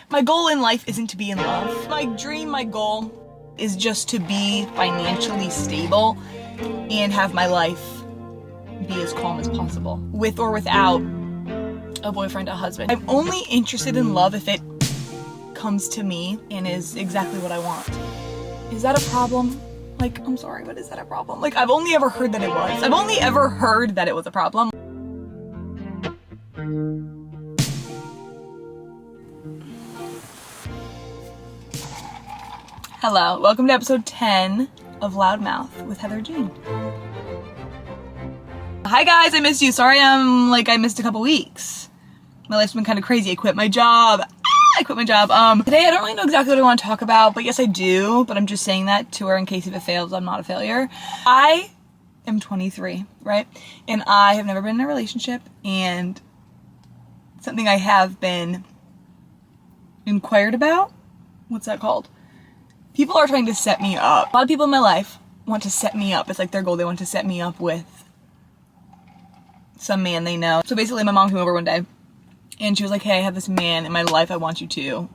My goal in life isn't to be in love. My dream, my goal is just to be financially stable and have my life be as calm as possible, with or without a boyfriend, a husband. I'm only interested in love if it comes to me and is exactly what I want. Is that a problem? Like, I'm sorry, but is that a problem? Like, I've only ever heard that it was. I've only ever heard that it was a problem. Hello, welcome to episode 10 of Loudmouth with Heather Jean. Hi guys, I missed you. Sorry I missed a couple weeks. My life's been kind of crazy. I quit my job. Today I don't really know exactly what I want to talk about, but yes I do, but I'm just saying that to her in case if it fails, I'm not a failure. I am 23, right? And I have never been in a relationship, and something I have been inquired about, what's that called? People are trying to set me up. A lot of people in my life want to set me up. It's like their goal. They want to set me up with some man they know. So basically my mom came over one day and she was like, hey, I have this man in my life I want you to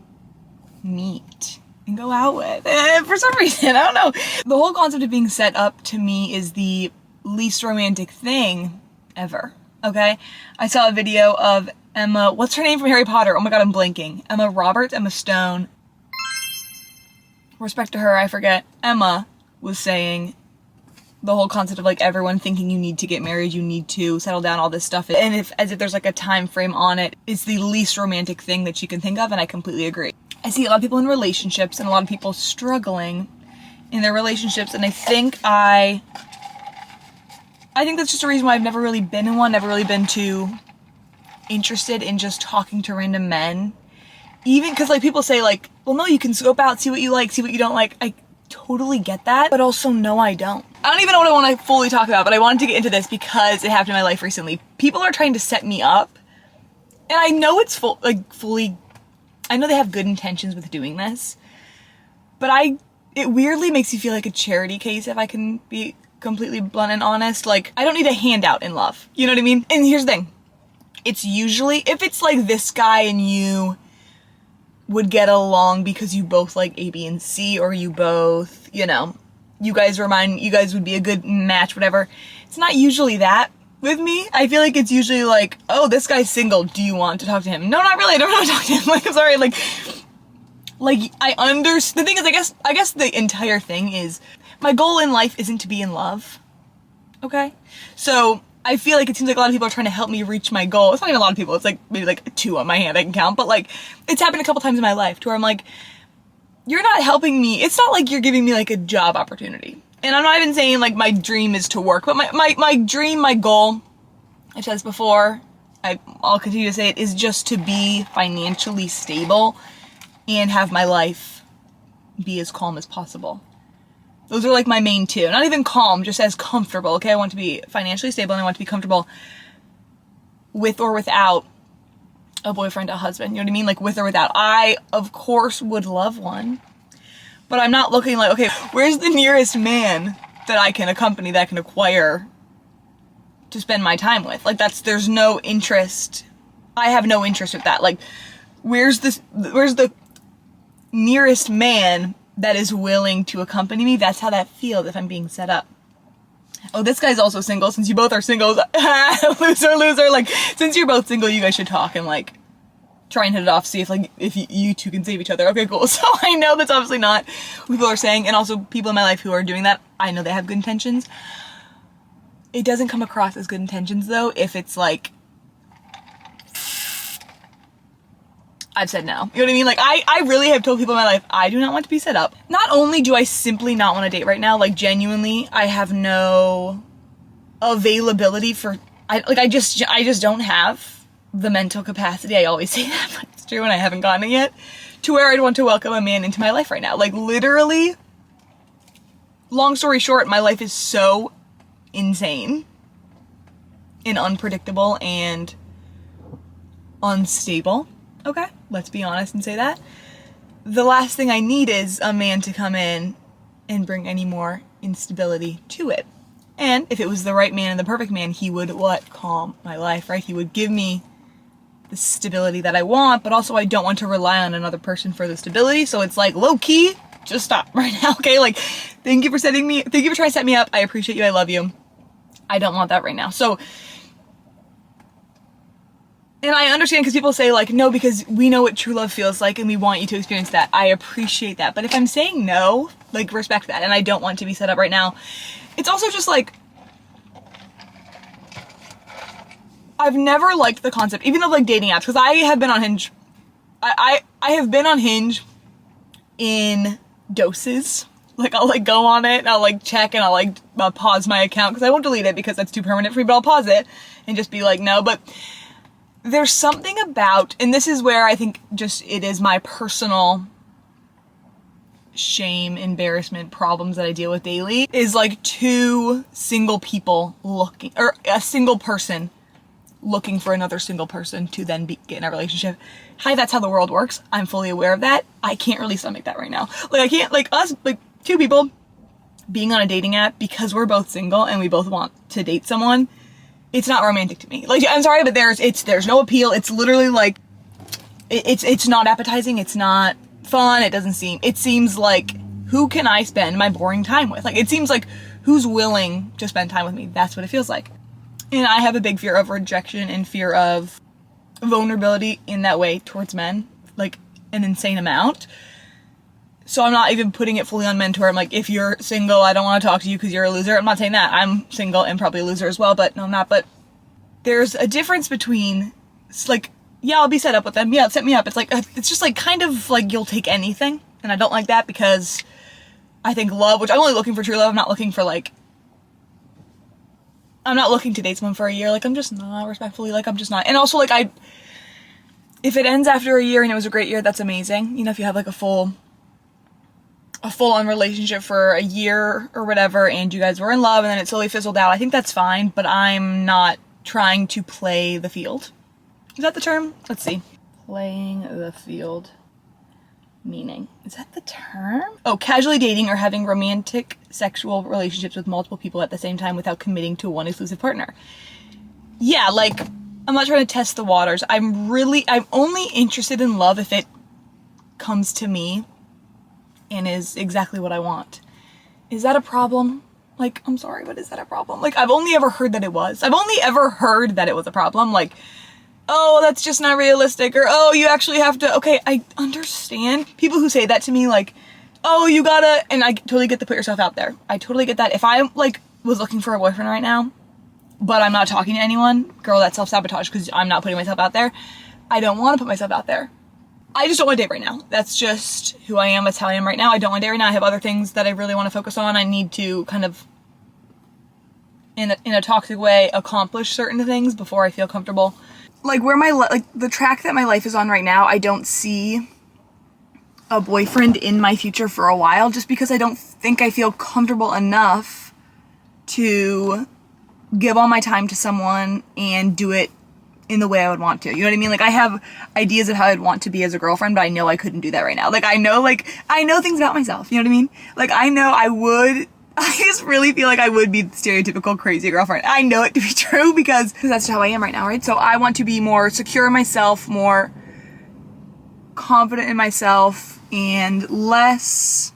meet and go out with. And for some reason, I don't know. The whole concept of being set up to me is the least romantic thing ever, okay? I saw a video of Emma, what's her name from Harry Potter? Oh my God, I'm blanking. Emma Roberts, Emma Stone. Respect to her, I forget. Emma was saying the whole concept of like everyone thinking you need to get married, you need to settle down, all this stuff, and as if there's like a time frame on it, it's the least romantic thing that you can think of, and I completely agree. I see a lot of people in relationships and a lot of people struggling in their relationships, and I think that's just a reason why I've never really been in one, never really been too interested in just talking to random men. Even because like people say like, well no, you can scope out, see what you like, see what you don't like. I totally get that, but also no, I don't. I don't even know what I want to fully talk about, but I wanted to get into this because it happened in my life recently. People are trying to set me up, and I know it's I know they have good intentions with doing this, but it weirdly makes you feel like a charity case, if I can be completely blunt and honest. Like, I don't need a handout in love, you know what I mean? And here's the thing, it's usually, if it's like this guy and you would get along because you both like A, B, and C, or you both, you know, you guys would be a good match, whatever. It's not usually that with me. I feel like it's usually like, oh, this guy's single, do you want to talk to him? No, not really, I don't want to talk to him. Like, I'm sorry, like I understand. The thing is, I guess the entire thing is, my goal in life isn't to be in love, okay? So I feel like it seems like a lot of people are trying to help me reach my goal. It's not even a lot of people, it's like maybe like 2 on my hand I can count, but like it's happened a couple times in my life to where I'm like, you're not helping me. It's not like you're giving me like a job opportunity. And I'm not even saying like my dream is to work, but my dream, my goal, I've said this before, I'll continue to say it, is just to be financially stable and have my life be as calm as possible. Those are like my main two. Not even calm, just as comfortable, okay? I want to be financially stable and I want to be comfortable with or without a boyfriend, a husband. You know what I mean? Like with or without. I, of course, would love one. But I'm not looking like, okay, where's the nearest man that I can accompany, that I can acquire to spend my time with? Like there's no interest. I have no interest with that. Like, where's the nearest man that is willing to accompany me? That's how that feels if I'm being set up. Oh, this guy's also single. Since you both are singles, loser. Like, since you're both single, you guys should talk and like try and hit it off. See if you two can save each other. Okay, cool. So I know that's obviously not what people are saying, and also people in my life who are doing that, I know they have good intentions. It doesn't come across as good intentions though if it's like, I've said no. You know what I mean? Like, I really have told people in my life, I do not want to be set up. Not only do I simply not want to date right now, like, genuinely, I have no availability for, I just don't have the mental capacity. I always say that, but it's true, and I haven't gotten it yet, to where I'd want to welcome a man into my life right now. Like, literally, long story short, my life is so insane and unpredictable and unstable. Okay, let's be honest and say that. The last thing I need is a man to come in and bring any more instability to it. And if it was the right man and the perfect man, he would, calm my life, right? He would give me the stability that I want, but also I don't want to rely on another person for the stability. So it's like, low key, just stop right now, okay? Like, thank you for trying to set me up. I appreciate you. I love you. I don't want that right now. So, and I understand because people say like, no, because we know what true love feels like and we want you to experience that. I appreciate that. But if I'm saying no, like, respect that. And I don't want to be set up right now. It's also just like, I've never liked the concept, even of like dating apps, because I have been on Hinge. I have been on Hinge in doses. Like, I'll like go on it and I'll like check and I'll like pause my account because I won't delete it because that's too permanent for me, but I'll pause it and just be like, no. But there's something about, and this is where I think just it is my personal shame, embarrassment, problems that I deal with daily, is like two single people looking, or a single person looking for another single person to then get in a relationship. Hi, that's how the world works. I'm fully aware of that. I can't really stomach that right now. Like, I can't, like, us, like, two people being on a dating app because we're both single and we both want to date someone. It's not romantic to me. Like, I'm sorry, but there's no appeal. It's literally like, it's not appetizing. It's not fun. It seems like, who can I spend my boring time with? Like, it seems like, who's willing to spend time with me? That's what it feels like. And I have a big fear of rejection and fear of vulnerability in that way towards men, like an insane amount. So I'm not even putting it fully on men to where I'm like, if you're single, I don't want to talk to you because you're a loser. I'm not saying that. I'm single and probably a loser as well, but no, I'm not. But there's a difference between, it's like, yeah, I'll be set up with them. Yeah, set me up. It's like, it's just like kind of like you'll take anything. And I don't like that because I think love, which I'm only looking for true love. I'm not looking for like, I'm not looking to date someone for a year. Like, I'm just not, respectfully. Like, I'm just not. And also, like, if it ends after a year and it was a great year, that's amazing. You know, if you have like a full-on relationship for a year or whatever and you guys were in love and then it slowly fizzled out, I think that's fine, but I'm not trying to play the field. Is that the term? Let's see. Playing the field. Meaning. Is that the term? Oh, casually dating or having romantic sexual relationships with multiple people at the same time without committing to one exclusive partner. Yeah, like, I'm not trying to test the waters. I'm only interested in love if it comes to me and is exactly what I want. Is that a problem? Like, I'm sorry, but is that a problem? Like, I've only ever heard that it was. I've only ever heard that it was a problem. Like, oh, that's just not realistic, or oh, you actually have to, okay, I understand people who say that to me, like, oh, you gotta, and I totally get to put yourself out there. I totally get that. If I, like, was looking for a boyfriend right now, but I'm not talking to anyone, girl, that's self-sabotage because I'm not putting myself out there. I don't want to put myself out there. I just don't want to date right now. That's just who I am. That's how I am right now. I don't want to date right now. I have other things that I really want to focus on. I need to kind of, in a toxic way, accomplish certain things before I feel comfortable. Like, where like, the track that my life is on right now, I don't see a boyfriend in my future for a while, just because I don't think I feel comfortable enough to give all my time to someone and do it in the way I would want to. You know what I mean? Like, I have ideas of how I'd want to be as a girlfriend, but I know I couldn't do that right now. Like, I know things about myself. You know what I mean? Like, I know I just really feel like I would be the stereotypical crazy girlfriend. I know it to be true because that's how I am right now, right? So I want to be more secure in myself, more confident in myself, and less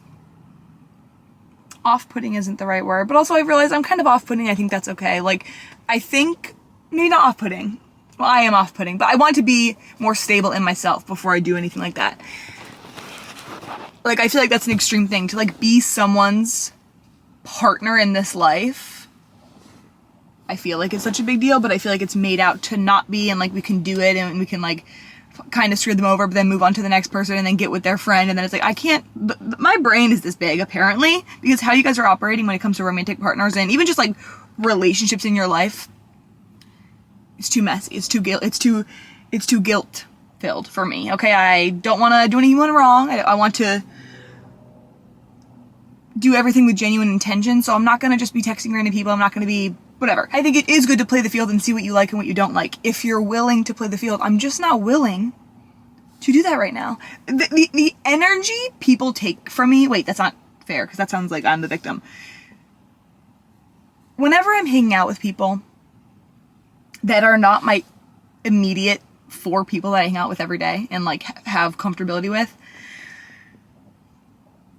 off-putting isn't the right word, but also I realize I'm kind of off-putting. I think that's okay. Like, I think, maybe not off-putting. Well, I am off-putting, but I want to be more stable in myself before I do anything like that. Like, I feel like that's an extreme thing, to, like, be someone's partner in this life. I feel like it's such a big deal, but I feel like it's made out to not be, and, like, we can do it, and we can, like, kind of screw them over, but then move on to the next person, and then get with their friend, and then it's like, I can't, my brain is this big, apparently, because how you guys are operating when it comes to romantic partners, and even just, like, relationships in your life, it's too messy, it's too guilt filled for me, okay? I don't want to do anyone wrong. I want to do everything with genuine intention, so I'm not going to just be texting random people. I'm not going to be whatever. I think it is good to play the field and see what you like and what you don't like. If you're willing to play the field, I'm just not willing to do that right now. The energy people take from me, wait, that's not fair, because that sounds like I'm the victim. Whenever I'm hanging out with people that are not my immediate 4 people that I hang out with every day and like have comfortability with.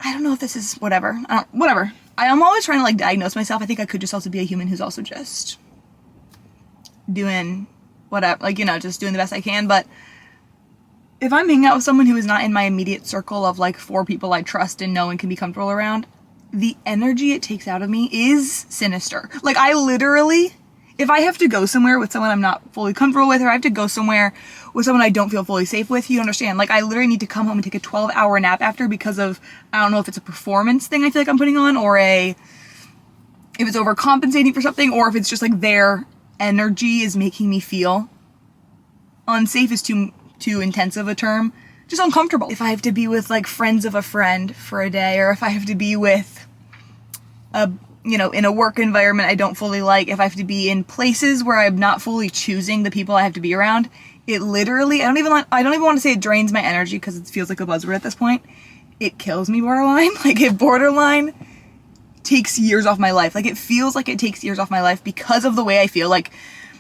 I don't know if this is whatever. Whatever. I am always trying to like diagnose myself. I think I could just also be a human who's also just doing whatever, like, you know, just doing the best I can. But if I'm hanging out with someone who is not in my immediate circle of like 4 people I trust and know and can be comfortable around, the energy it takes out of me is sinister. Like, I literally, if I have to go somewhere with someone I'm not fully comfortable with, or I have to go somewhere with someone I don't feel fully safe with, you understand, like, I literally need to come home and take a 12-hour nap after because of, I don't know if it's a performance thing I feel like I'm putting on, or if it's overcompensating for something, or if it's just like their energy is making me feel unsafe is too intensive a term, just uncomfortable. If I have to be with like friends of a friend for a day, or if I have to be with you know, in a work environment I don't fully like, if I have to be in places where I'm not fully choosing the people I have to be around, it literally, I don't even want to say it drains my energy because it feels like a buzzword at this point. It kills me borderline. Like, it borderline takes years off my life. Like, it feels like it takes years off my life because of the way I feel. Like,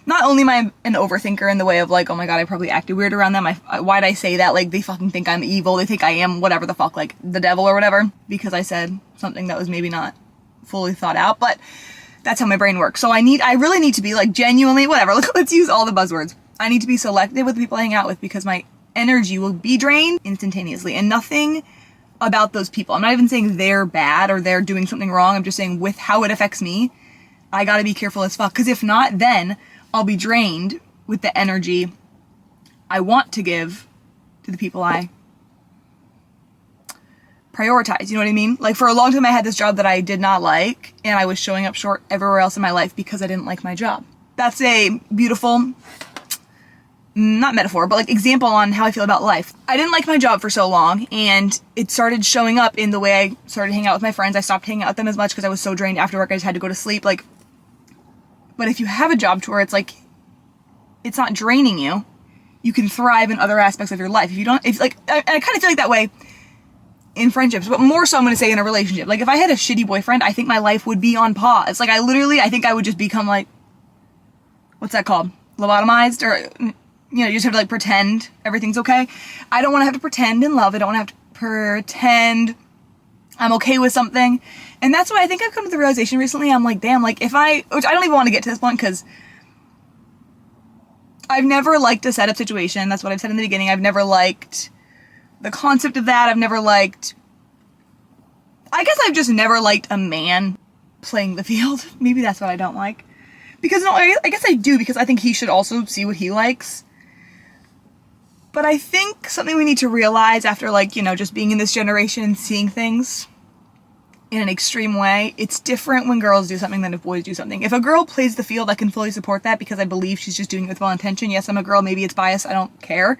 not only am I an overthinker in the way of like, oh my god, I probably acted weird around them. Why'd I say that? Like, they fucking think I'm evil. They think I am whatever the fuck, like the devil or whatever, because I said something that was maybe not fully thought out, but that's how my brain works. So I really need to be like genuinely, whatever, let's use all the buzzwords. I need to be selective with the people I hang out with because my energy will be drained instantaneously, and nothing about those people. I'm not even saying they're bad or they're doing something wrong. I'm just saying with how it affects me, I gotta be careful as fuck. Because if not, then I'll be drained with the energy I want to give to the people I prioritize, you know what I mean? Like, for a long time I had this job that I did not like, and I was showing up short everywhere else in my life because I didn't like my job. That's a beautiful, not metaphor, but like example on how I feel about life. I didn't like my job for so long, and it started showing up in the way I started hanging out with my friends. I stopped hanging out with them as much because I was so drained after work I just had to go to sleep. Like, but if you have a job to where it's like, it's not draining you, you can thrive in other aspects of your life. If you don't, if like, I kind of feel like that way in friendships, but more so I'm gonna say in a relationship. Like, if I had a shitty boyfriend, I think my life would be on pause. Like, I think I would just become like, what's that called? Lobotomized? Or, you know, you just have to like pretend everything's okay. I don't want to have to pretend in love. I don't want to have to pretend I'm okay with something. And that's why I think I've come to the realization recently, I'm like, damn, like, which I don't even want to get to this point because I've never liked a setup situation. That's what I've said in the beginning. I've never liked the concept of that. I guess I've just never liked a man playing the field. Maybe that's what I don't like. Because no, I guess I do, because I think he should also see what he likes. But I think something we need to realize after, like, you know, just being in this generation and seeing things in an extreme way, it's different when girls do something than if boys do something. If a girl plays the field, I can fully support that because I believe she's just doing it with well intention. Yes, I'm a girl, maybe it's biased, I don't care.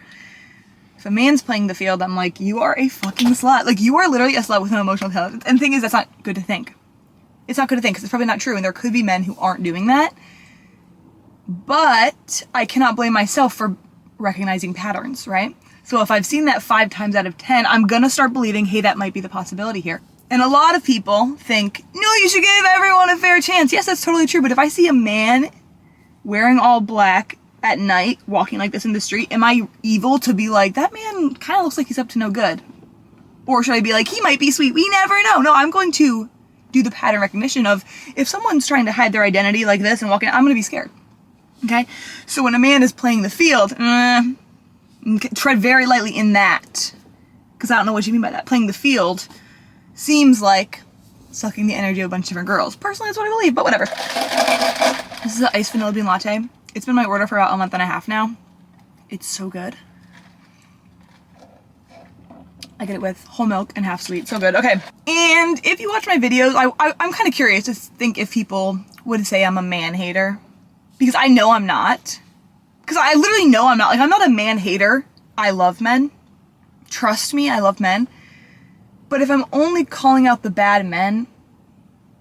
If a man's playing the field, I'm like, you are a fucking slut. Like, you are literally a slut with no emotional intelligence. And the thing is, that's not good to think. It's not good to think because it's probably not true, and there could be men who aren't doing that. But I cannot blame myself for recognizing patterns, right? So if I've seen that 5 times out of 10, I'm gonna start believing, hey, that might be the possibility here. And a lot of people think, no, you should give everyone a fair chance. Yes, that's totally true. But if I see a man wearing all black at night, walking like this in the street, am I evil to be like, that man kind of looks like he's up to no good? Or should I be like, he might be sweet, we never know? No, I'm going to do the pattern recognition of, if someone's trying to hide their identity like this and walking, I'm going to be scared. Okay? So when a man is playing the field, tread very lightly in that. Because I don't know what you mean by that. Playing the field seems like sucking the energy of a bunch of different girls. Personally, that's what I believe, but whatever. This is an iced vanilla bean latte. It's been my order for about a month and a half now. It's so good. I get it with whole milk and half sweet. So good. Okay. And if you watch my videos, I'm kind of curious to think if people would say I'm a man hater. Because I know I'm not. Because I literally know I'm not. Like, I'm not a man hater. I love men. Trust me, I love men. But if I'm only calling out the bad men,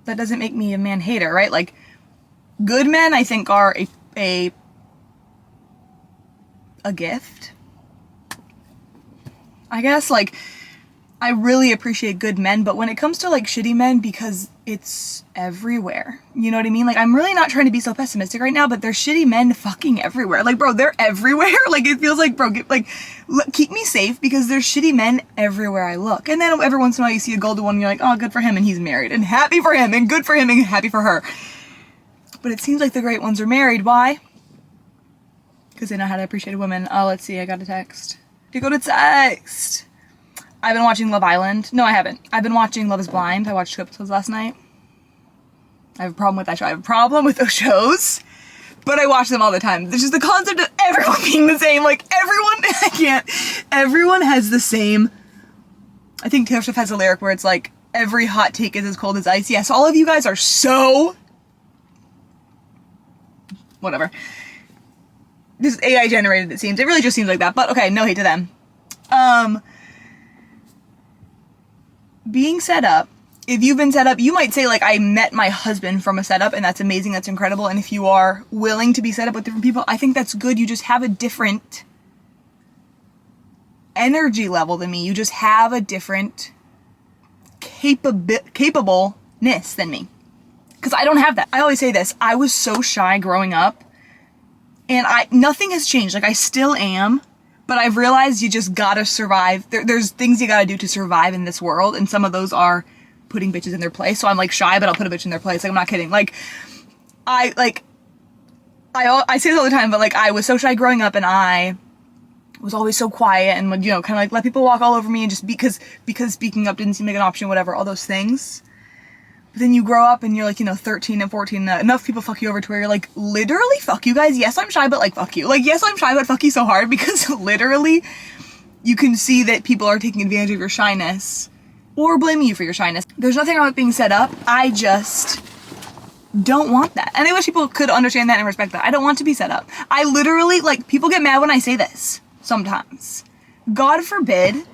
that doesn't make me a man hater, right? Like, good men, I think, are a gift. I guess, like, I really appreciate good men, but when it comes to like shitty men, because it's everywhere, you know what I mean? Like, I'm really not trying to be so pessimistic right now, but there's shitty men fucking everywhere. Like, bro, they're everywhere. Like, it feels like, bro, keep me safe, because there's shitty men everywhere I look. And then every once in a while you see a golden one and you're like, oh, good for him, and he's married, and happy for him, and good for him, and happy for her. But it seems like the great ones are married. Why? Because they know how to appreciate a woman. Oh, let's see, I got a text. You go to text. I've been watching Love Island. No, I haven't. I've been watching Love is Blind. I watched 2 episodes last night. I have a problem with that show. I have a problem with those shows, but I watch them all the time. There's just the concept of everyone being the same. Like, everyone has the same. I think Taylor Swift has a lyric where it's like, every hot take is as cold as ice. Yes, all of you guys are so... whatever. This is AI generated, it seems. It really just seems like that, but okay, no hate to them. Being set up, if you've been set up, you might say, like, I met my husband from a setup, and that's amazing, that's incredible, and if you are willing to be set up with different people, I think that's good. You just have a different energy level than me. You just have a different capableness than me. Because I don't have that. I always say this, I was so shy growing up, and nothing has changed. Like, I still am, but I've realized you just gotta survive. There's things you gotta do to survive in this world, and some of those are putting bitches in their place. So I'm like shy, but I'll put a bitch in their place. Like, I'm not kidding. Like, I say this all the time, but like, I was so shy growing up, and I was always so quiet and would, you know, kind of like let people walk all over me, and just because speaking up didn't seem like an option, whatever, all those things. But then you grow up and you're like, you know, 13 and 14, enough people fuck you over to where you're like, literally, fuck you guys. Yes, I'm shy, but like, fuck you. Like, yes, I'm shy, but fuck you so hard, because literally you can see that people are taking advantage of your shyness or blaming you for your shyness. There's nothing wrong with being set up. I just don't want that. And I wish people could understand that and respect that. I don't want to be set up. I literally, like, people get mad when I say this sometimes. God forbid,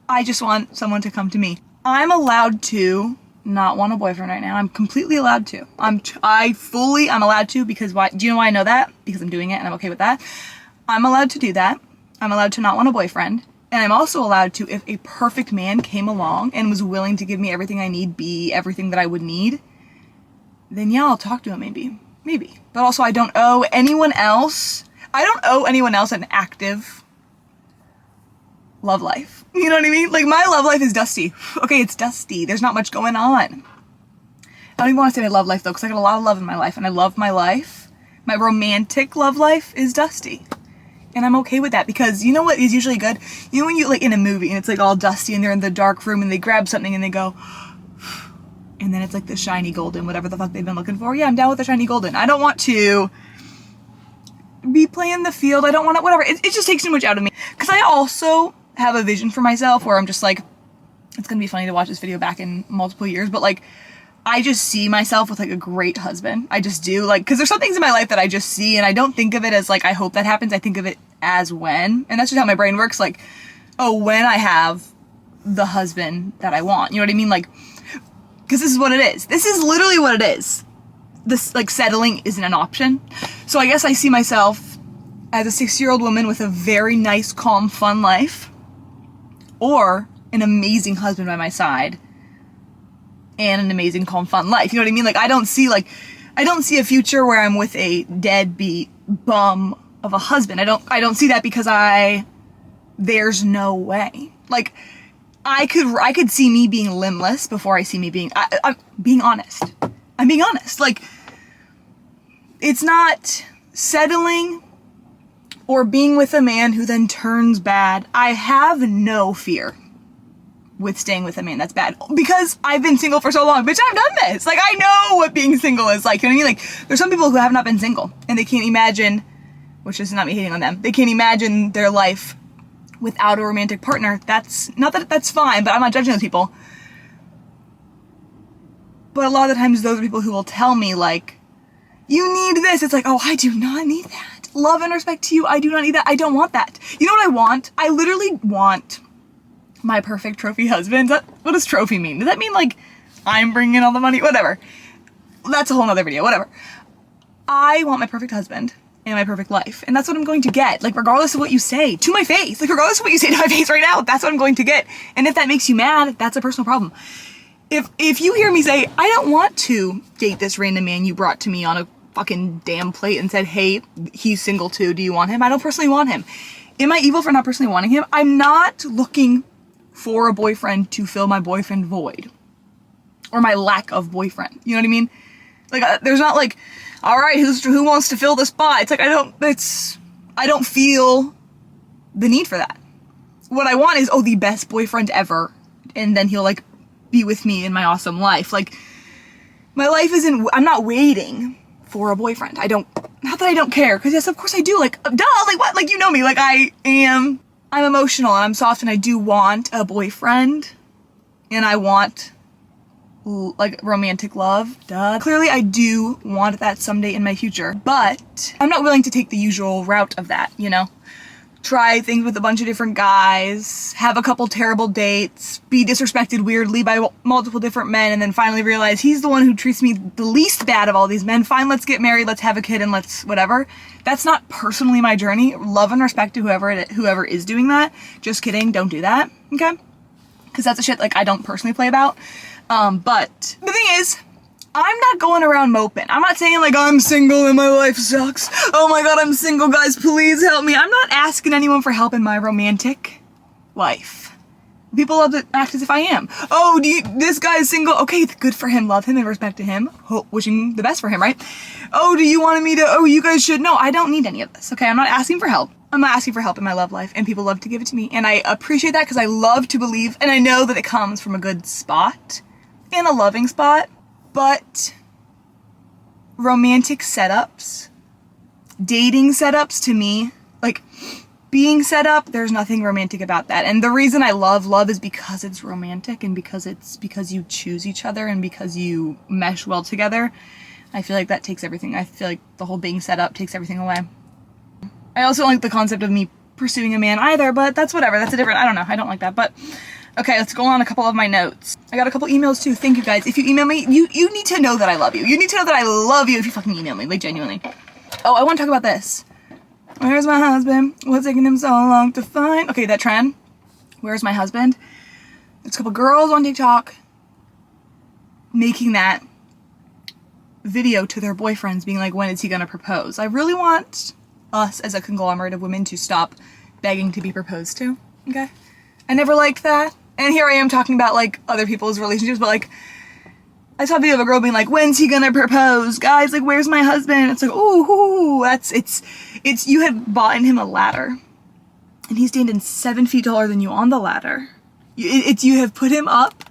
I just want someone to come to me. I'm allowed to not want a boyfriend right now. I'm completely allowed to. I'm allowed to, because why? Do you know why I know that? Because I'm doing it and I'm okay with that. I'm allowed to do that. I'm allowed to not want a boyfriend. And I'm also allowed to, if a perfect man came along and was willing to give me everything I need, be everything that I would need, then yeah, I'll talk to him maybe. Maybe. But also, I don't owe anyone else an active love life. You know what I mean? Like, my love life is dusty. Okay, it's dusty. There's not much going on. I don't even want to say my love life, though, because I got a lot of love in my life, and I love my life. My romantic love life is dusty. And I'm okay with that, because you know what is usually good? You know when you, like, in a movie, and it's, like, all dusty, and they're in the dark room, and they grab something, and they go, and then it's, like, the shiny golden, whatever the fuck they've been looking for. Yeah, I'm down with the shiny golden. I don't want to be playing the field. I don't want to, whatever. It just takes too much out of me. Because I also have a vision for myself where I'm just like, it's gonna be funny to watch this video back in multiple years, but like, I just see myself with like a great husband. I just do, like, because there's some things in my life that I just see, and I don't think of it as like, I hope that happens. I think of it as when, and that's just how my brain works. Like, oh, when I have the husband that I want, you know what I mean? Like, because this is what it is. This is literally what it is. This, like, settling isn't an option. So I guess I see myself as a 6-year-old woman with a very nice, calm, fun life, or an amazing husband by my side and an amazing, calm, fun life. You know what I mean? Like, I don't see a future where I'm with a deadbeat bum of a husband. I don't see that, because there's no way. Like, I could see me being limbless before I see me being, I'm being honest. I'm being honest. Like, it's not settling or being with a man who then turns bad. I have no fear with staying with a man that's bad, because I've been single for so long. Bitch, I've done this. Like, I know what being single is like. You know what I mean? Like, there's some people who have not been single, and they can't imagine, which is not me hating on them, they can't imagine their life without a romantic partner. That's, not that that's fine, but I'm not judging those people. But a lot of the times, those are people who will tell me, like, you need this. It's like, oh, I do not need that. Love and respect to you, I do not need that. I don't want that. You know what I want? I literally want my perfect trophy husband. What does trophy mean? Does that mean, like, I'm bringing in all the money? Whatever. That's a whole nother video. Whatever. I want my perfect husband, in my perfect life. And that's what I'm going to get. Like, regardless of what you say to my face, like, regardless of what you say to my face right now, that's what I'm going to get. And if that makes you mad, that's a personal problem. If you hear me say, I don't want to date this random man you brought to me on a fucking damn plate and said, hey, he's single too, do you want him? I don't personally want him. Am I evil for not personally wanting him? I'm not looking for a boyfriend to fill my boyfriend void. Or my lack of boyfriend. You know what I mean? Like, there's not like, all right, who wants to fill the spot? It's like, I don't feel the need for that. What I want is, the best boyfriend ever. And then he'll, like, be with me in my awesome life. Like, my life I'm not waiting for a boyfriend. Not that I don't care, because yes, of course I do. Like, duh, like what? Like, you know me. Like, I'm emotional and I'm soft and I do want a boyfriend. And I want, like, romantic love. Duh. Clearly I do want that someday in my future, but I'm not willing to take the usual route of that, you know? Try things with a bunch of different guys, have a couple terrible dates, be disrespected weirdly by multiple different men, and then finally realize he's the one who treats me the least bad of all these men. Fine, let's get married, let's have a kid, and let's whatever. That's not personally my journey. Love and respect to whoever is doing that. Just kidding, don't do that, okay? Because that's a shit, like, I don't personally play about. But the thing is, I'm not going around moping. I'm not saying, like, I'm single and my life sucks. Oh my god, I'm single, guys, please help me. I'm not asking anyone for help in my romantic life. People love to act as if I am. Oh, this guy's single? Okay, good for him. Love him and respect to him. Wishing the best for him, right? Oh, do you want me to, you guys should. No, I don't need any of this, okay? I'm not asking for help. I'm not asking for help in my love life, and people love to give it to me. And I appreciate that because I love to believe, and I know that it comes from a good spot and a loving spot. But romantic setups, dating setups, to me, like, being set up, there's nothing romantic about that. And the reason I love is because it's romantic and because you choose each other and because you mesh well together. I feel like that takes everything. I feel like the whole being set up takes everything away. I also don't like the concept of me pursuing a man either, but that's whatever. That's a different, I don't know. I don't like that, but okay, let's go on a couple of my notes. I got a couple emails too. Thank you guys. If you email me, you need to know that I love you. You need to know that I love you if you fucking email me, like, genuinely. Oh, I want to talk about this. Where's my husband? What's taking him so long to find? Okay, that trend. Where's my husband? There's a couple girls on TikTok making that video to their boyfriends being like, when is he gonna propose? I really want us as a conglomerate of women to stop begging to be proposed to, okay? I never liked that. And here I am talking about, like, other people's relationships, but, like, I saw a video of a girl being like, when's he gonna propose? Guys, like, where's my husband? It's like, ooh, it's, you have bought him a ladder. And he's standing 7 feet taller than you on the ladder. You have put him up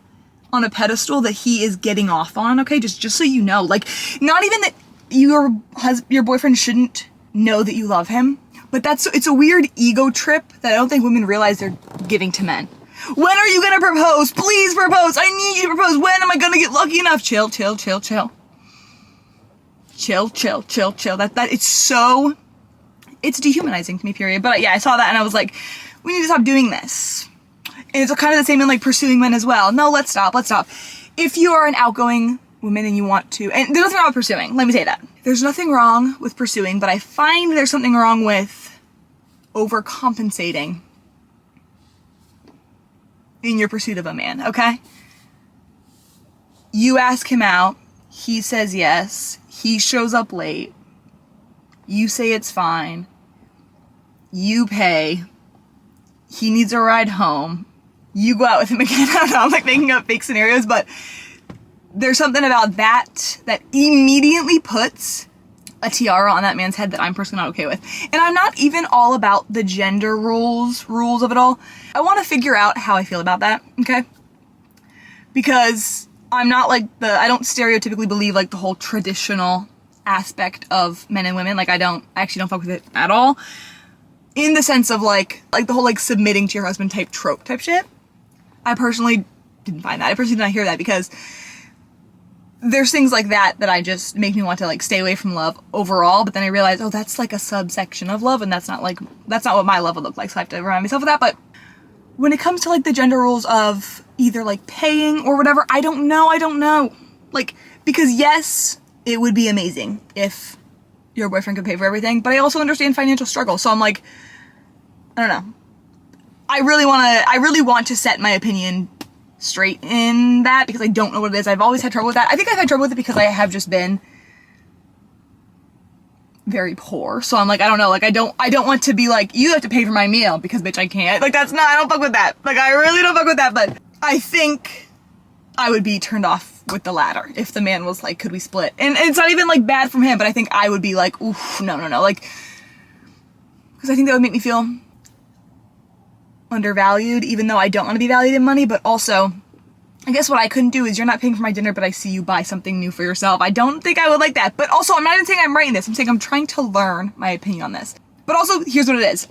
on a pedestal that he is getting off on, okay? Just so you know. Like, not even that your boyfriend shouldn't know that you love him, but it's a weird ego trip that I don't think women realize they're giving to men. When are you gonna propose? Please propose. I need you to propose. When am I gonna get lucky enough? Chill. Chill. It's dehumanizing to me, period. But yeah, I saw that and I was like, we need to stop doing this. And it's kind of the same in, like, pursuing men as well. No, let's stop. If you are an outgoing woman and you want to, and there's nothing wrong with pursuing, let me say that. There's nothing wrong with pursuing, but I find there's something wrong with overcompensating in your pursuit of a man, okay? You ask him out, he says yes, he shows up late, you say it's fine, you pay, he needs a ride home, you go out with him again. I don't know, I'm, like, making up fake scenarios, but there's something about that immediately puts a tiara on that man's head that I'm personally not okay with. And I'm not even all about the gender rules of it all. I want to figure out how I feel about that, okay? Because I'm not like I don't stereotypically believe, like, the whole traditional aspect of men and women. Like, I actually don't fuck with it at all. In the sense of, like the whole, like, submitting to your husband trope type shit. I personally didn't find that. I personally did not hear that because there's things like that I just make me want to, like, stay away from love overall, but then I realize, oh, that's, like, a subsection of love, and that's not what my love would look like, so I have to remind myself of that. But when it comes to, like, the gender rules of either, like, paying or whatever, I don't know. Like, because yes, it would be amazing if your boyfriend could pay for everything, but I also understand financial struggle. So I'm like, I don't know. I really want to set my opinion straight in that because I don't know what it is. I've always had trouble with that. I think I've had trouble with it because I have just been very poor. So I'm like, I don't know, like I don't want to be like, you have to pay for my meal because bitch I can't. Like that's not, I don't fuck with that. Like I really don't fuck with that, but I think I would be turned off with the latter if the man was like, could we split? And it's not even like bad from him, but I think I would be like, oof, no, like, because I think that would make me feel undervalued, even though I don't want to be valued in money. But also, I guess what I couldn't do is, you're not paying for my dinner, but I see you buy something new for yourself. I don't think I would like that. But also, I'm not even saying I'm writing this. I'm saying I'm trying to learn my opinion on this. But also, here's what it is.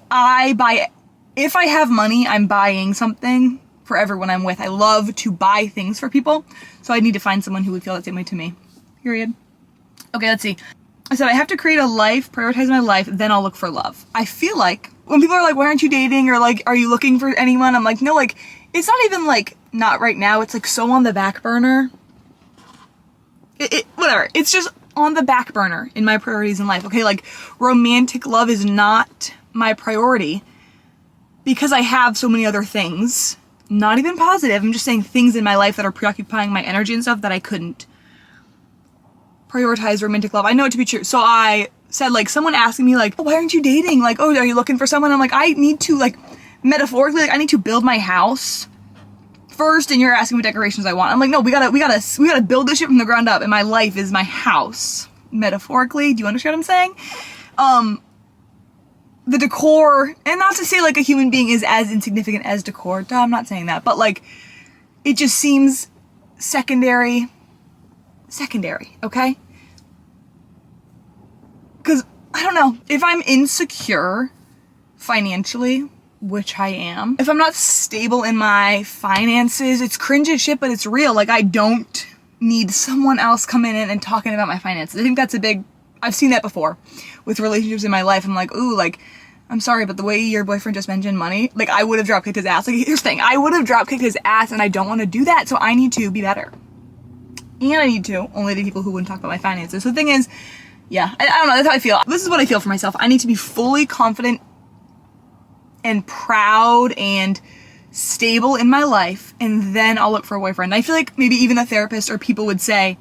If I have money, I'm buying something for everyone I'm with. I love to buy things for people. So I need to find someone who would feel that same way to me. Period. Okay, let's see. I said I have to create a life, prioritize my life, then I'll look for love. I feel like when people are like, why aren't you dating? Or like, are you looking for anyone? I'm like, no, like, it's not even like, not right now. It's like so on the back burner. Whatever. It's just on the back burner in my priorities in life. Okay, like romantic love is not my priority because I have so many other things. Not even positive. I'm just saying things in my life that are preoccupying my energy and stuff that I couldn't prioritize romantic love. I know it to be true. So I said, like, someone asking me like, oh, why aren't you dating? Like, oh, are you looking for someone? I'm like, I need to, like, metaphorically, like, I need to build my house first, and you're asking what decorations I want. I'm like, no, we gotta build this shit from the ground up, and my life is my house. Metaphorically, do you understand what I'm saying? The decor, and not to say like a human being is as insignificant as decor. Duh, I'm not saying that, but like, it just seems secondary, okay? Because, I don't know, if I'm insecure financially, which I am, if I'm not stable in my finances, it's cringe as shit, but it's real. Like, I don't need someone else coming in and talking about my finances. I think that's I've seen that before with relationships in my life. I'm like, ooh, like, I'm sorry, but the way your boyfriend just mentioned money, like, I would have drop kicked his ass. Like, here's the thing, I would have drop kicked his ass, and I don't want to do that, so I need to be better. And I need to only date people who wouldn't talk about my finances. So the thing is, yeah, I don't know, that's how I feel. This is what I feel for myself. I need to be fully confident and proud and stable in my life, and then I'll look for a boyfriend. I feel like maybe even a therapist or people would say,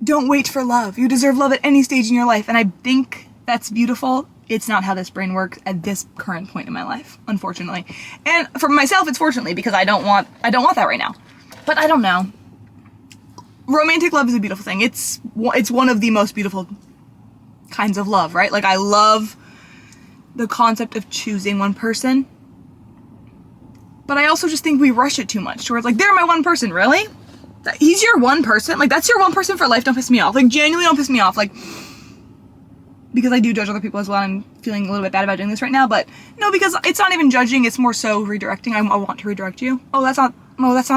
don't wait for love. You deserve love at any stage in your life. And I think that's beautiful. It's not how this brain works at this current point in my life, unfortunately. And for myself, it's fortunately, because I don't want that right now. But I don't know. Romantic love is a beautiful thing. It's one of the most beautiful kinds of love, right? Like, I love the concept of choosing one person. But I also just think we rush it too much, to where it's like, they're my one person, really? He's your one person? Like, that's your one person for life? Don't piss me off. Like, genuinely don't piss me off. Like, because I do judge other people as well. I'm feeling a little bit bad about doing this right now, but no, because it's not even judging. It's more so redirecting. I want to redirect you. Oh, that's not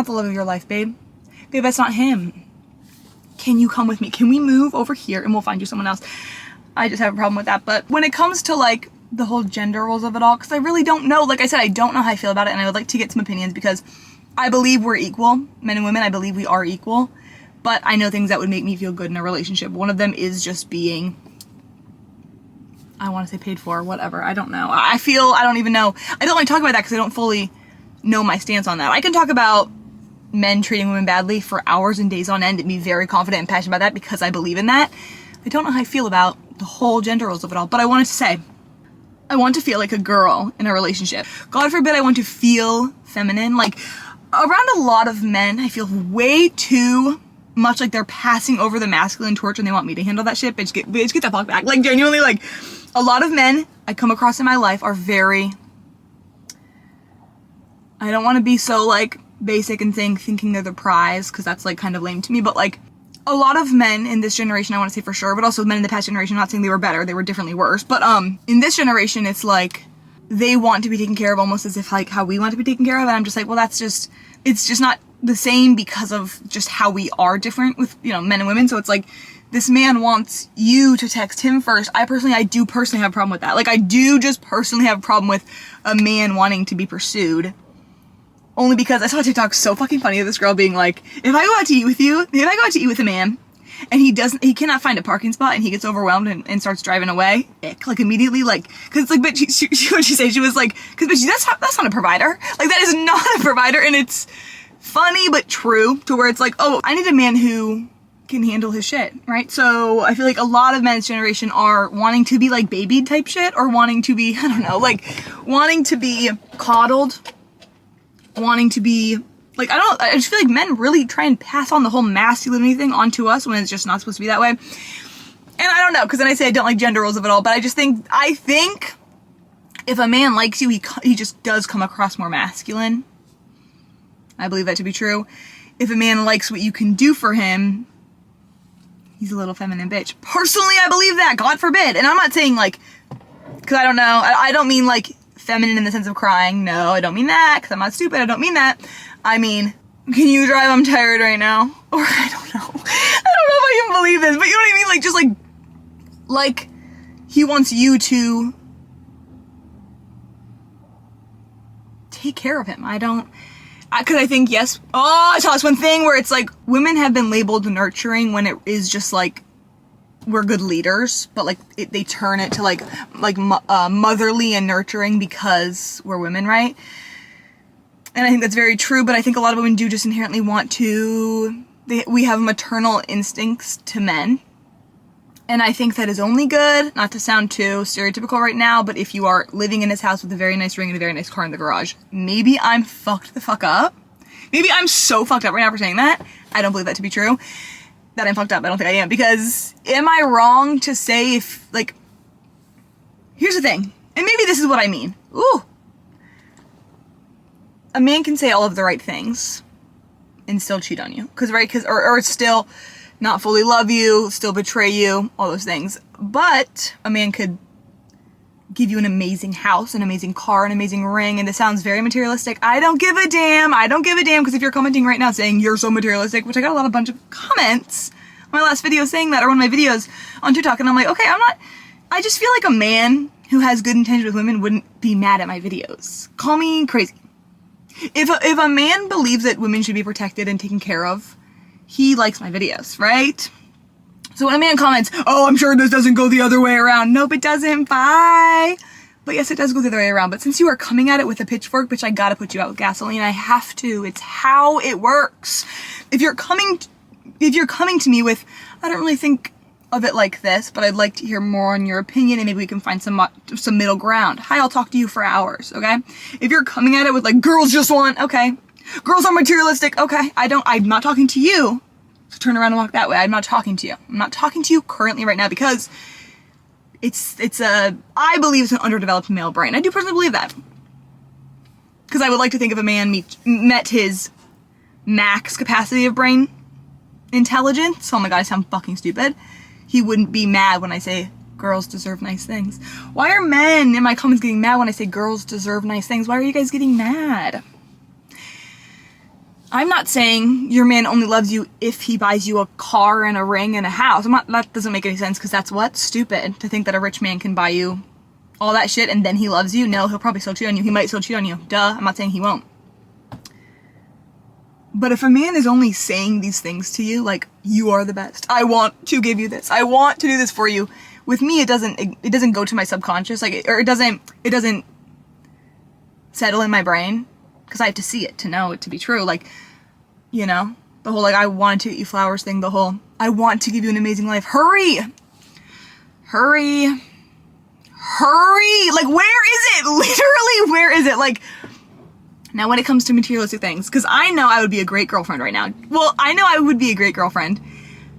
the love of your life, babe. Babe, that's not him. Can you come with me? Can we move over here and we'll find you someone else? I just have a problem with that. But when it comes to like the whole gender roles of it all, because I really don't know. Like I said, I don't know how I feel about it, and I would like to get some opinions because I believe we're equal, men and women. I believe we are equal, but I know things that would make me feel good in a relationship. One of them is just being, I want to say paid for, whatever. I don't know. I don't even know. I don't want to talk about that because I don't fully know my stance on that. I can talk about men treating women badly for hours and days on end and be very confident and passionate about that because I believe in that. I don't know how I feel about the whole gender roles of it all, but I wanted to say, I want to feel like a girl in a relationship. God forbid I want to feel feminine. Like, around a lot of men, I feel way too much like they're passing over the masculine torch and they want me to handle that shit. Bitch, get the fuck back. Like, genuinely, like, a lot of men I come across in my life are very, I don't want to be so, like, basic and thinking they're the prize, because that's, like, kind of lame to me, but, like, a lot of men in this generation, I want to say for sure, but also men in the past generation, I'm not saying they were better, they were differently worse, but, in this generation, it's like, they want to be taken care of almost as if, like, how we want to be taken care of, and I'm just like, well, it's just not the same because of just how we are different with, you know, men and women, so it's like, this man wants you to text him first. I do personally have a problem with that. Like, I do just personally have a problem with a man wanting to be pursued. Only because I saw a TikTok so fucking funny of this girl being like, if I go out to eat with you, if I go out to eat with a man, and he cannot find a parking spot, and he gets overwhelmed and starts driving away, ick, like immediately, like, cause it's like, but what'd she say? She was like, cause bitch, that's not a provider. Like, that is not a provider, and it's funny, but true, to where it's like, oh, I need a man who can handle his shit, right? So I feel like a lot of men's generation are wanting to be like babied type shit, or wanting to be, I don't know, like wanting to be coddled, wanting to be like, I just feel like men really try and pass on the whole masculinity thing onto us when it's just not supposed to be that way. And I don't know, because then I say I don't like gender roles of it all, but I think if a man likes you, he just does come across more masculine. I believe that to be true. If a man likes what you can do for him, he's a little feminine bitch. Personally, I believe that. God forbid. And I'm not saying like, because I don't know. I don't mean like feminine in the sense of crying. No, I don't mean that, because I'm not stupid. I don't mean that. I mean, can you drive? I'm tired right now. Or I don't know. I don't know if I can believe this, but you know what I mean? Like, just like he wants you to take care of him. Because I think, yes. Oh, I saw this one thing where it's like women have been labeled nurturing when it is just like we're good leaders, but like they turn it to like motherly and nurturing because we're women, right? And I think that's very true, but I think a lot of women do just inherently want to, we have maternal instincts to men. And I think that is only good, not to sound too stereotypical right now, but if you are living in this house with a very nice ring and a very nice car in the garage, maybe I'm fucked the fuck up. Maybe I'm so fucked up right now for saying that. I don't believe that to be true. That I'm fucked up. I don't think I am. Because am I wrong to say if, like, here's the thing. And maybe this is what I mean. Ooh. A man can say all of the right things and still cheat on you. Or still not fully love you, still betray you, all those things. But a man could give you an amazing house, an amazing car, an amazing ring, and it sounds very materialistic. I don't give a damn, because if you're commenting right now saying you're so materialistic, which I got a bunch of comments on my last video saying that, or one of my videos on TikTok, and I'm like, okay, I just feel like a man who has good intentions with women wouldn't be mad at my videos. Call me crazy. If a man believes that women should be protected and taken care of, he likes my videos, right? So when a man comments, oh, I'm sure this doesn't go the other way around. Nope, it doesn't. Bye. But yes, it does go the other way around. But since you are coming at it with a pitchfork, bitch, I gotta put you out with gasoline. I have to. It's how it works. If you're coming to me with, I don't really think of it like this, but I'd like to hear more on your opinion, and maybe we can find some middle ground. Hi, I'll talk to you for hours, okay? If you're coming at it with like, girls just want, okay. Girls are materialistic, okay. I'm not talking to you. So turn around and walk that way. I'm not talking to you. I'm not talking to you currently right now because I believe it's an underdeveloped male brain. I do personally believe that. Because I would like to think if a man met his max capacity of brain intelligence, oh my god, I sound fucking stupid, he wouldn't be mad when I say girls deserve nice things. Why are men in my comments getting mad when I say girls deserve nice things? Why are you guys getting mad? I'm not saying your man only loves you if he buys you a car and a ring and a house. That doesn't make any sense, because that's what? Stupid. To think that a rich man can buy you all that shit and then he loves you. No, he'll probably still cheat on you. He might still cheat on you. Duh. I'm not saying he won't. But if a man is only saying these things to you, like, you are the best, I want to give you this, I want to do this for you, with me it doesn't go to my subconscious, like, or it doesn't settle in my brain, because I have to see it to know it to be true. Like, you know, the whole, like, I wanted to get you flowers thing, the whole, I want to give you an amazing life. Hurry! Like, where is it? Literally, where is it? Like, now when it comes to materialistic things, because I know I would be a great girlfriend right now. Well, I know I would be a great girlfriend,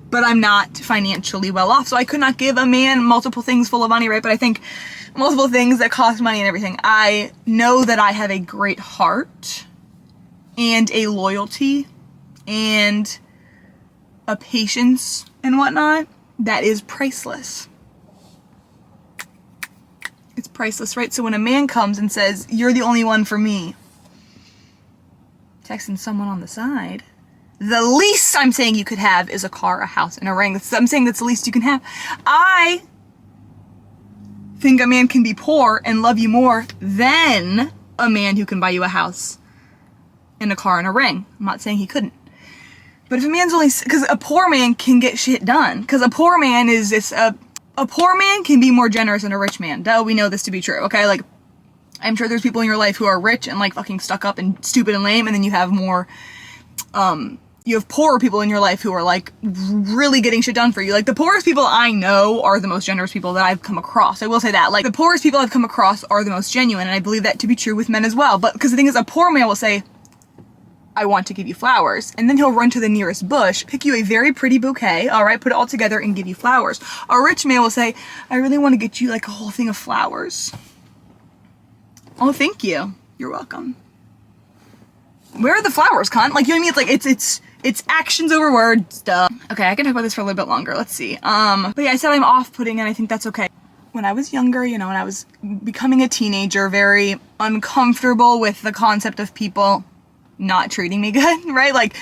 but I'm not financially well off, so I could not give a man multiple things full of money, right? But I think multiple things that cost money and everything. I know that I have a great heart and a loyalty and a patience and whatnot that is priceless. It's priceless, right? So when a man comes and says, you're the only one for me, texting someone on the side, the least I'm saying you could have is a car, a house, and a ring. I'm saying that's the least you can have. I think a man can be poor and love you more than a man who can buy you a house and a car and a ring. I'm not saying he couldn't. But if a man's only, because a poor man can get shit done. Because a poor man is this, a poor man can be more generous than a rich man. Duh, we know this to be true, okay? Like, I'm sure there's people in your life who are rich and like fucking stuck up and stupid and lame, and then you have more, you have poorer people in your life who are like really getting shit done for you. Like the poorest people I know are the most generous people that I've come across. I will say that. Like the poorest people I've come across are the most genuine, and I believe that to be true with men as well. But because the thing is, a poor man will say, I want to give you flowers. And then he'll run to the nearest bush, pick you a very pretty bouquet, all right, put it all together and give you flowers. A rich man will say, I really want to get you like a whole thing of flowers. Oh, thank you. You're welcome. Where are the flowers, cunt? Like, you know what I mean? It's like, it's actions over words, duh. Okay, I can talk about this for a little bit longer. Let's see. But yeah, I said I'm off-putting, and I think that's okay. When I was younger, you know, when I was becoming a teenager, very uncomfortable with the concept of people not treating me good, right? Like,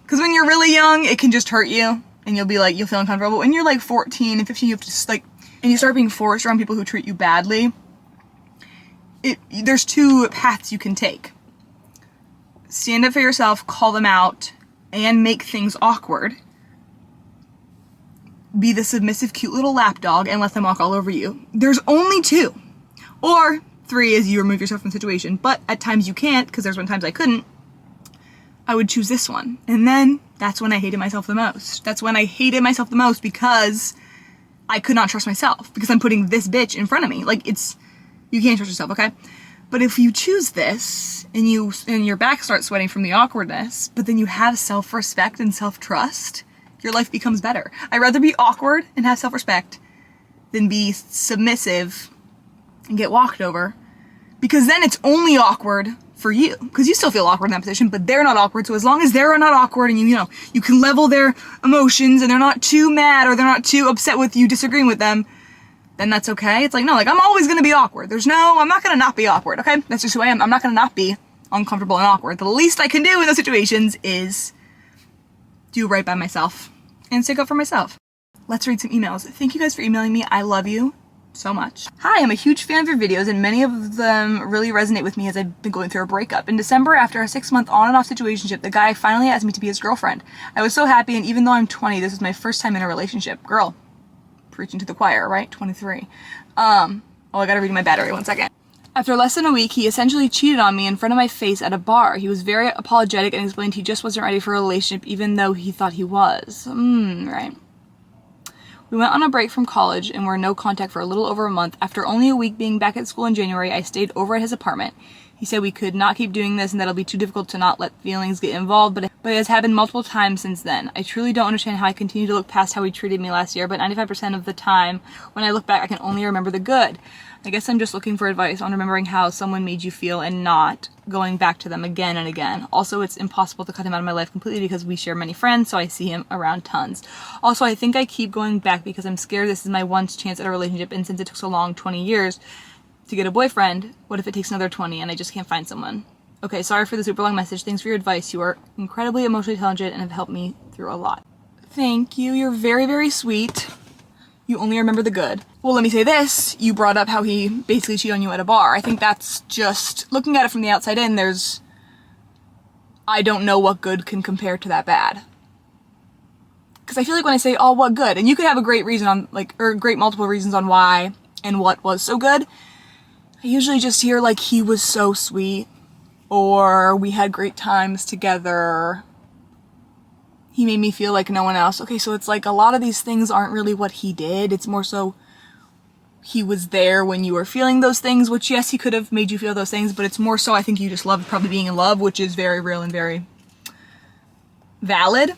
because when you're really young, it can just hurt you, and you'll be like, you'll feel uncomfortable. But when you're like 14 and 15, you have to just like, and you start being forced around people who treat you badly, there's two paths you can take. Stand up for yourself, call them out, and make things awkward. Be the submissive, cute little lapdog and let them walk all over you. There's only two. Or three as you remove yourself from the situation. But at times you can't, because there's been times I couldn't. I would choose this one. And then that's when I hated myself the most. That's when I hated myself the most because I could not trust myself. Because I'm putting this bitch in front of me. Like, you can't trust yourself, okay? But if you choose this, and your back starts sweating from the awkwardness, but then you have self-respect and self-trust, your life becomes better. I'd rather be awkward and have self-respect than be submissive and get walked over. Because then it's only awkward for you. Because you still feel awkward in that position, but they're not awkward. So as long as they're not awkward and you know, you can level their emotions and they're not too mad or they're not too upset with you disagreeing with them, then that's okay. It's like, no, like, I'm always gonna be awkward. I'm not gonna not be awkward, okay? That's just who I am. I'm not gonna not be uncomfortable and awkward. The least I can do in those situations is do right by myself and stick up for myself. Let's read some emails. Thank you guys for emailing me. I love you so much. Hi, I'm a huge fan of your videos, and many of them really resonate with me as I've been going through a breakup. In December, after a 6-month on and off situationship, the guy finally asked me to be his girlfriend. I was so happy, and even though I'm 20, this was my first time in a relationship. Girl, preaching to the choir, right? 23. I gotta read my battery, 1 second. After less than a week, he essentially cheated on me in front of my face at a bar. He was very apologetic and explained he just wasn't ready for a relationship, even though he thought he was. Right. We went on a break from college and were in no contact for a little over a month. After only a week being back at school in January, I stayed over at his apartment. He said we could not keep doing this and that it'll be too difficult to not let feelings get involved, but it has happened multiple times since then. I truly don't understand how I continue to look past how he treated me last year, but 95% of the time, when I look back, I can only remember the good. I guess I'm just looking for advice on remembering how someone made you feel and not going back to them again and again. Also, it's impossible to cut him out of my life completely because we share many friends, so I see him around tons. Also, I think I keep going back because I'm scared this is my one chance at a relationship, and since it took so long, 20 years, to get a boyfriend, what if it takes another 20 and I just can't find someone? Okay, sorry for the super long message. Thanks for your advice. You are incredibly emotionally intelligent and have helped me through a lot. Thank you. You're very, very sweet. You only remember the good. Well, let me say this. You brought up how he basically cheated on you at a bar. I think that's just, looking at it from the outside in, I don't know what good can compare to that bad. Because I feel like when I say, oh, what good? And you could have a great reason on, like, or great multiple reasons on why and what was so good. I usually just hear, like, he was so sweet, or we had great times together, he made me feel like no one else. Okay, so it's like a lot of these things aren't really what he did. It's more so he was there when you were feeling those things, which, yes, he could have made you feel those things, but it's more so I think you just loved probably being in love, which is very real and very valid.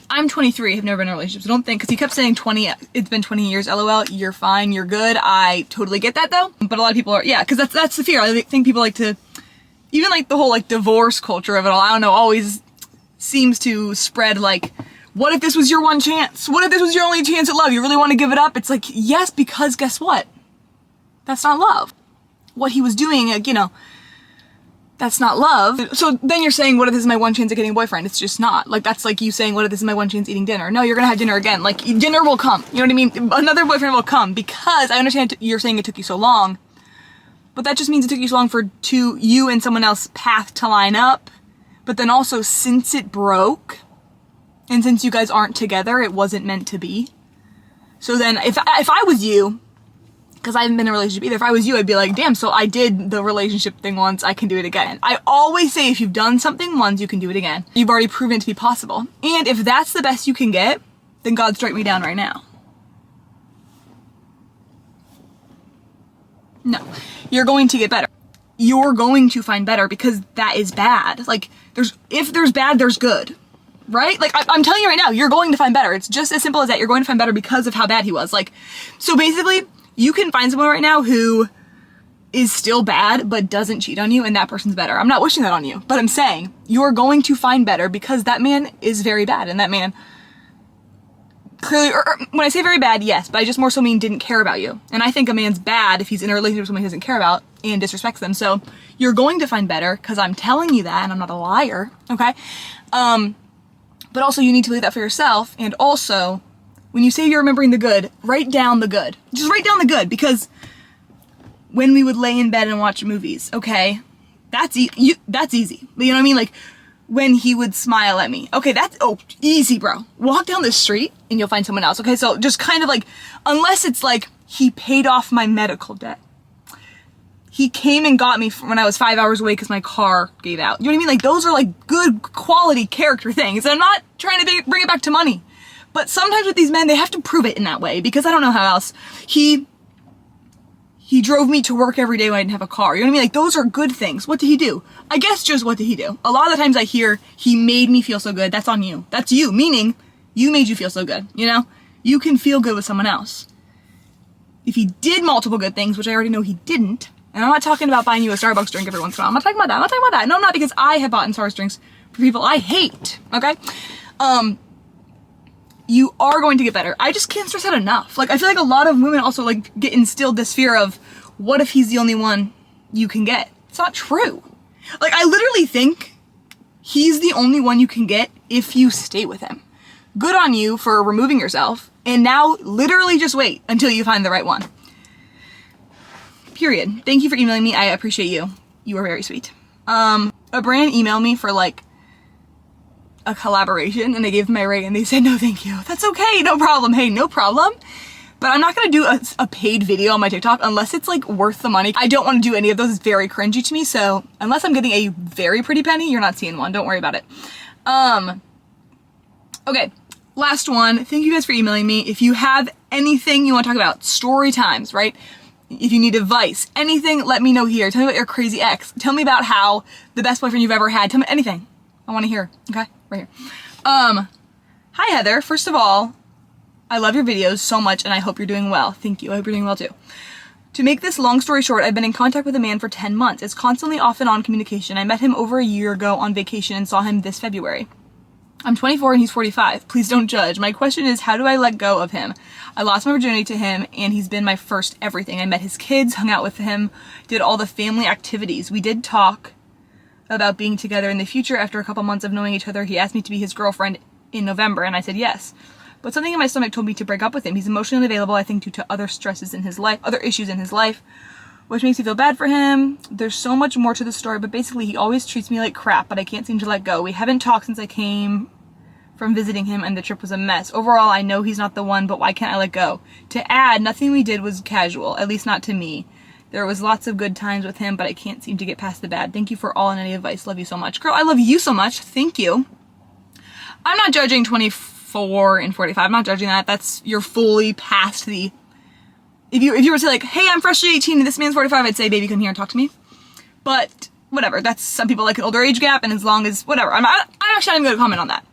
I'm 23, have never been in a relationship, so don't think, because he kept saying 20, it's been 20 years, lol, you're fine, you're good. I totally get that, though. But a lot of people are, yeah, because that's the fear. I think people like to, even like the whole like divorce culture of it all, I don't know, always seems to spread like, what if this was your one chance? What if this was your only chance at love? You really want to give it up? It's like, yes, because guess what? That's not love. What he was doing, like, you know, that's not love. So then you're saying, what if this is my one chance at getting a boyfriend? It's just not. Like, that's like you saying, what if this is my one chance eating dinner? No, you're gonna have dinner again. Like, dinner will come. You know what I mean? Another boyfriend will come, because I understand you're saying it took you so long, but that just means it took you so long for you and someone else's path to line up. But then also, since it broke, And since you guys aren't together, it wasn't meant to be. So then if I was you, because I haven't been in a relationship either, if I was you, I'd be like, damn, so I did the relationship thing once, I can do it again. I always say if you've done something once, you can do it again. You've already proven it to be possible. And if that's the best you can get, then God strike me down right now. No, you're going to get better. You're going to find better because that is bad. Like, if there's bad, there's good. Right? Like, I'm telling you right now, you're going to find better. It's just as simple as that. You're going to find better because of how bad he was. Like, so basically, you can find someone right now who is still bad, but doesn't cheat on you, and that person's better. I'm not wishing that on you, but I'm saying you're going to find better because that man is very bad, and that man clearly, or when I say very bad, yes, but I just more so mean didn't care about you. And I think a man's bad if he's in a relationship with someone he doesn't care about and disrespects them. So you're going to find better because I'm telling you that, and I'm not a liar, okay? But also you need to believe that for yourself, and also, when you say you're remembering the good, write down the good. Just write down the good, because when we would lay in bed and watch movies, okay, that's easy. You know what I mean? Like, when he would smile at me. Okay, that's, easy, bro. Walk down the street and you'll find someone else. Okay, so just kind of like, unless it's like, he paid off my medical debt. He came and got me when I was 5 hours away because my car gave out. You know what I mean? Like, those are like good quality character things. And I'm not trying to bring it back to money. But sometimes with these men, they have to prove it in that way because I don't know how else. He drove me to work every day when I didn't have a car. You know what I mean? Like, those are good things. What did he do? I guess just what did he do? A lot of the times I hear, he made me feel so good. That's on you. That's you, meaning you made you feel so good, you know? You can feel good with someone else. If he did multiple good things, which I already know he didn't, and I'm not talking about buying you a Starbucks drink every once in a while. I'm not talking about that. I'm not talking about that. No, I'm not, because I have bought Starbucks drinks for people I hate, okay? You are going to get better. I just can't stress that enough. Like, I feel like a lot of women also, like, get instilled this fear of, what if he's the only one you can get? It's not true. Like, I literally think he's the only one you can get if you stay with him. Good on you for removing yourself, and now literally just wait until you find the right one. Period. Thank you for emailing me. I appreciate you. You are very sweet. A brand emailed me for, like, a collaboration, and I gave them my rate, and they said, no, thank you. That's okay, no problem. Hey, no problem. But I'm not gonna do a paid video on my TikTok unless it's, like, worth the money. I don't want to do any of those. It's very cringy to me, so unless I'm getting a very pretty penny, you're not seeing one. Don't worry about it. Okay, last one. Thank you guys for emailing me. If you have anything you want to talk about, story times, right? If you need advice, anything, let me know here. Tell me about your crazy ex. Tell me about how the best boyfriend you've ever had. Tell me anything. I want to hear, okay? Right here. Hi Heather. First of all, I love your videos so much and I hope you're doing well. Thank you. I hope you're doing well too. To make this long story short, I've been in contact with a man for 10 months. It's constantly off and on communication. I met him over a year ago on vacation and saw him this February. I'm 24 and he's 45. Please don't judge. My question is, how do I let go of him? I lost my virginity to him and he's been my first everything. I met his kids, hung out with him, did all the family activities. We did talk about being together in the future. After a couple months of knowing each other, he asked me to be his girlfriend in November and I said yes. But something in my stomach told me to break up with him. He's emotionally unavailable, I think, due to other stresses in his life, other issues in his life, which makes me feel bad for him. There's so much more to the story, but basically he always treats me like crap, but I can't seem to let go. We haven't talked since I came from visiting him and the trip was a mess. Overall, I know he's not the one, but why can't I let go? To add, nothing we did was casual, at least not to me. There was lots of good times with him, but I can't seem to get past the bad. Thank you for all and any advice. Love you so much. Girl, I love you so much. Thank you. I'm not judging 24 and 45. I'm not judging that. That's, you're fully past the, if you were to say like, hey, I'm freshly 18 and this man's 45, I'd say, baby, come here and talk to me. But whatever. That's, some people like an older age gap, and as long as, whatever. I'm actually not even gonna comment on that.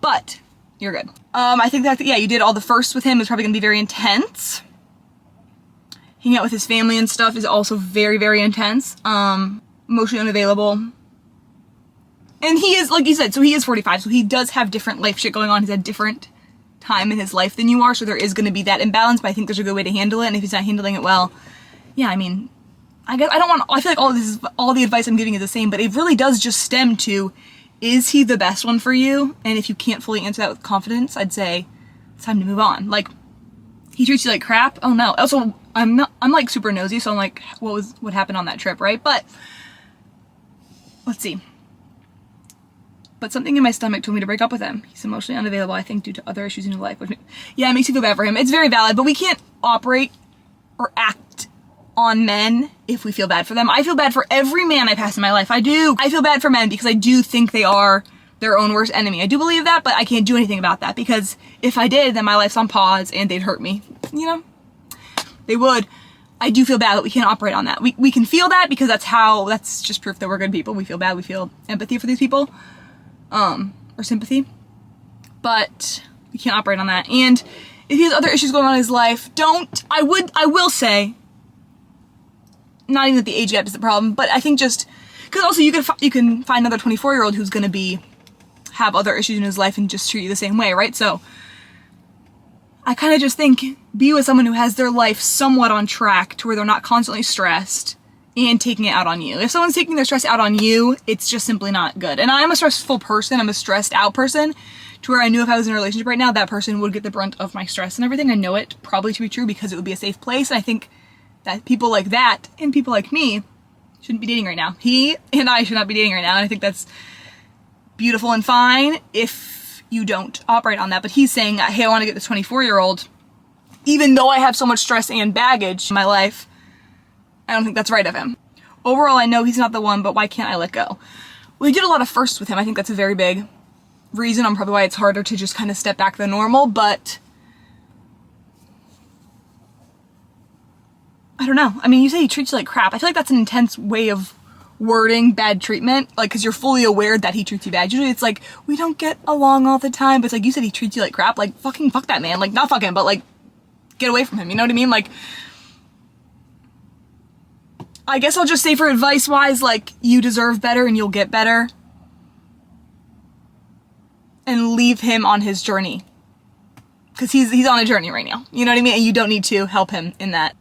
But you're good. I think that, yeah, you did all the firsts with him. It's probably gonna be very intense. Hanging out with his family and stuff is also very, very intense. Emotionally unavailable. And he is, like you said, so he is 45, so he does have different life shit going on. He's had different time in his life than you are, so there is going to be that imbalance, but I think there's a good way to handle it, and if he's not handling it well, yeah, I mean, I guess, I feel like all the advice I'm giving is the same, but it really does just stem to, is he the best one for you? And if you can't fully answer that with confidence, I'd say it's time to move on. Like, he treats you like crap? Oh no. Also, I'm like super nosy, so I'm like, what happened on that trip, right? But let's see. but something in my stomach told me to break up with him. He's emotionally unavailable, I think, due to other issues in his life. Yeah, it makes you feel bad for him. It's very valid, but we can't operate or act on men if we feel bad for them. I feel bad for every man I pass in my life. I do. I feel bad for men because I do think they are their own worst enemy. I do believe that, but I can't do anything about that because if I did, then my life's on pause and they'd hurt me. You know? They would. I do feel bad, but we can't operate on that. We can feel that because that's just proof that we're good people. We feel bad, we feel empathy for these people, or sympathy, but we can't operate on that. And if he has other issues going on in his life, I will say, not even that the age gap is the problem, but I think just, because also you can find another 24-year-old who's gonna have other issues in his life and just treat you the same way, right? So, I kind of just think, be with someone who has their life somewhat on track to where they're not constantly stressed and taking it out on you. If someone's taking their stress out on you, it's just simply not good. And I'm a stressful person, I'm a stressed out person, to where I knew if I was in a relationship right now, that person would get the brunt of my stress and everything. I know it probably to be true because it would be a safe place. And I think that people like that and people like me shouldn't be dating right now. He and I should not be dating right now. And I think that's beautiful and fine if you don't operate on that. But he's saying, hey, I want to get this 24-year-old, even though I have so much stress and baggage in my life. I don't think that's right of him. Overall, I know he's not the one, but why can't I let go? Well, he did a lot of firsts with him. I think that's a very big reason on probably why it's harder to just kind of step back than normal, but I don't know. I mean, you say he treats you like crap. I feel like that's an intense way of wording bad treatment, like, because you're fully aware that he treats you bad. Usually it's like, we don't get along all the time, but it's like, you said he treats you like crap. Like, fuck that man. Like, not fuck him, but like, get away from him, you know what I mean? Like, I guess I'll just say for advice wise, like, you deserve better and you'll get better, and leave him on his journey, because he's on a journey right now, you know what I mean? And you don't need to help him in that.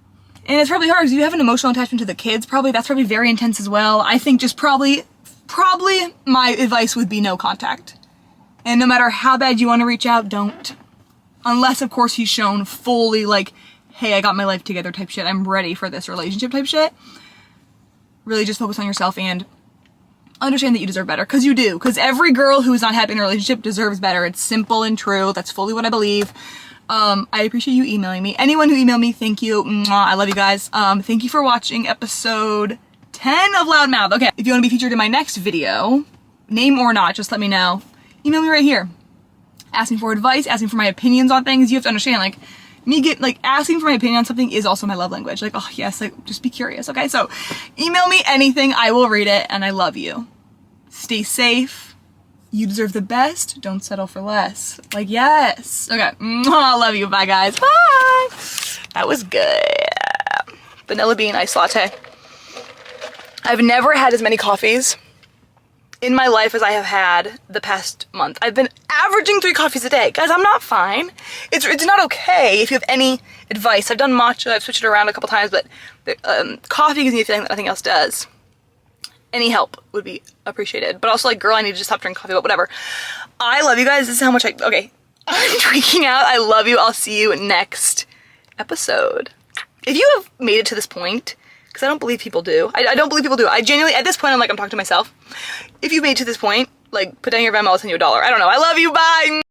And it's probably hard because you have an emotional attachment to the kids. That's probably very intense as well. I think just probably my advice would be no contact. And no matter how bad you want to reach out, don't. Unless, of course, he's shown fully like, hey, I got my life together type shit. I'm ready for this relationship type shit. Really just focus on yourself and understand that you deserve better. Because you do. Because every girl who is not happy in a relationship deserves better. It's simple and true. That's fully what I believe. I appreciate you emailing me. Anyone who emailed me, thank you. Mwah, I love you guys. Thank you for watching episode 10 of Loudmouth. Okay, if you want to be featured in my next video, name or not, just let me know. Email me right here. Ask me for advice, ask me for my opinions on things. You have to understand, like, asking for my opinion on something is also my love language. Like, oh yes, like, just be curious, okay? So, email me anything, I will read it, and I love you. Stay safe. You deserve the best. Don't settle for less. Like, yes. Okay. I love you. Bye, guys. Bye. That was good. Vanilla bean iced latte. I've never had as many coffees in my life as I have had the past month. I've been averaging 3 coffees a day. Guys, I'm not fine. It's not okay. If you have any advice, I've done matcha. I've switched it around a couple times, but coffee gives me a feeling that nothing else does. Any help would be appreciated. But also, like, girl, I need to just stop drinking coffee, but whatever. I love you guys. This is how much okay. I'm freaking out. I love you. I'll see you next episode. If you have made it to this point, because I don't believe people do. I don't believe people do. I genuinely, at this point, I'm talking to myself. If you've made it to this point, like, put down your Venmo, I'll send you $1. I don't know. I love you. Bye.